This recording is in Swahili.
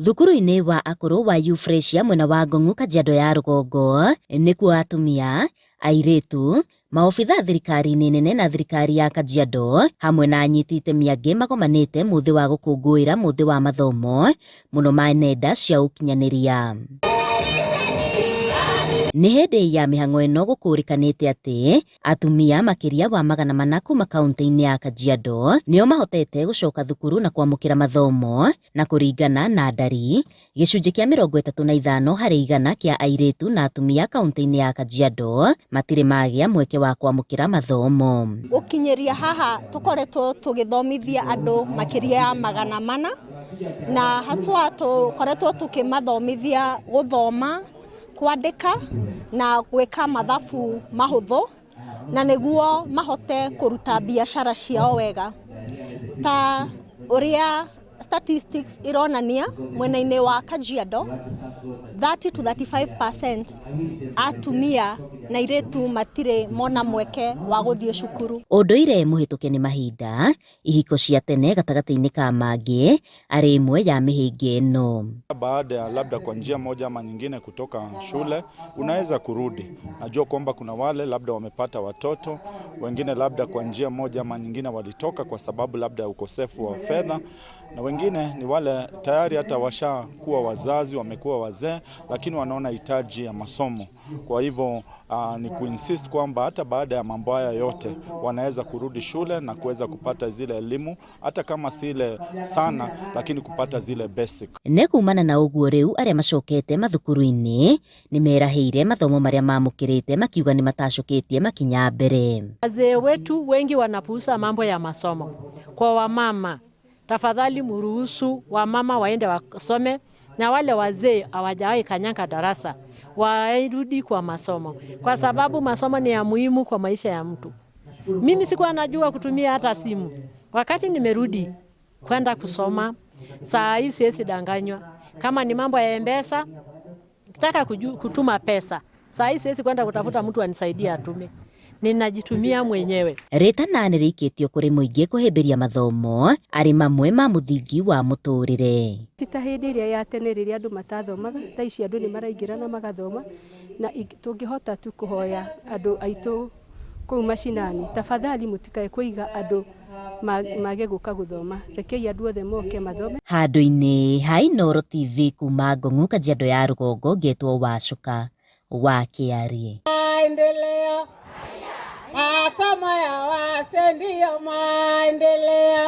Thukuru-inĩ wa akũrũ wa Euphrasia mwena wa Ngong'u Kajiado ya rũgongo nĩkuo atumia, airĩtu, maobitha thirikari-inĩ nene na thirikari ya Kajiado hamwe na anyiti itemi angĩ magomanĩte mũthĩ wa gũkũngũĩra mũthĩ wa mathomo mũno ma nenda cia ũkinyanĩria. Nĩ hĩndĩ ya mĩhang'o ĩno gũkũrĩkanĩte atĩ atumia makĩria wa 400 kuma kaunti-inĩ ya Kajiado nĩo mahotete gũcoka thukuru na kwamũkĩra mathomo, na kũringana na ndari gĩcunjĩ kĩa 35 harĩ igana kĩa airĩtu na atumia kaunti-inĩ ya Kajiado matirĩ magĩa mweke wa kwamũkĩra mathomo. Gũkinyĩria haha tũkoretwo tũgĩthomithia andũ makĩria ya 400 na haswa tũkoretwo tũkĩmathomithia gũthoma, kwandĩka na gwĩka mathabu mahũthũ na nĩguo mahote kũruta biacara ciao wega. Ta ũrĩa statistics ironania mwena-inĩ wa Kajiado 30 to 35% atumia na airĩtu matirĩ mona mweke wa gũthiĩ cukuru. Ũndũire mũhĩtũke nĩ mahinda, ihiko cia tene gatagatĩ-inĩ ka mangĩ arĩ imwe ya mĩhĩnga ĩno. Baada ya labda kwa njia moja ama nyingine kutoka shule unaweza kurudi. Najua kwamba kuna wale labda wamepata watoto, wengine labda kwa njia moja ama nyingine walitoka kwa sababu labda ya ukosefu wa fedha, na wengine ni wale tayari hata washakuwa wazazi, wamekuwa wazee, lakini wanaona hitaji ya masomo. Kwa hivyo ni kuinsist kwamba hata baada ya mambo haya yote wanaweza kurudi shule na kuweza kupata zile elimu, hata kama si ile sana, lakini kupata zile basic. Nĩ kumana na ũguo rĩu arĩa macokete mathukuru-inĩ nĩ merahĩire mathomo marĩa mamũkĩrĩte makiuga nĩ matacũkĩtie makinya mbere. Wazee wetu wengi wanapuuza mambo ya masomo. Kwa wamama, tafadhali mruhusu wamama waende wasome, na wale wazee hawajawahi kanyaga darasa warudi kwa masomo, kwa sababu masomo ni ya muhimu kwa maisha ya mtu. Mimi sikuwa najua kutumia hata simu. Wakati nimerudi kwenda kusoma, saa hii siwezi danganywa. Kama ni mambo ya M-Pesa, nataka kutuma pesa, saa hii siwezi kwenda kutafuta mtu anisaidie atume. Ninajitumia mwenyewe. Rĩtana nĩ rĩikĩtio kũrĩ mũingĩ kũhĩmbĩria mathomo arĩ mamwe ma mũthingi wa mũtũrĩre. Ti ta hĩndĩ ĩrĩa ya tene rĩrĩa andũ matathomaga, thaa ici andũ nĩ maraingĩra na magathoma, na tũngĩhota tu kũhoya andũ aitũ kũu mashinani, tafadhali mũtikae kũiga andũ mage gũka gũthoma, rekei andũ othe moke mathome. Handũ-inĩ ha Inooro TV kuma Ngong'u Kajiado ya rũgongo ngetwo Wacuka wa Kĩarie. Masomo ya wase ndiyo maendeleo.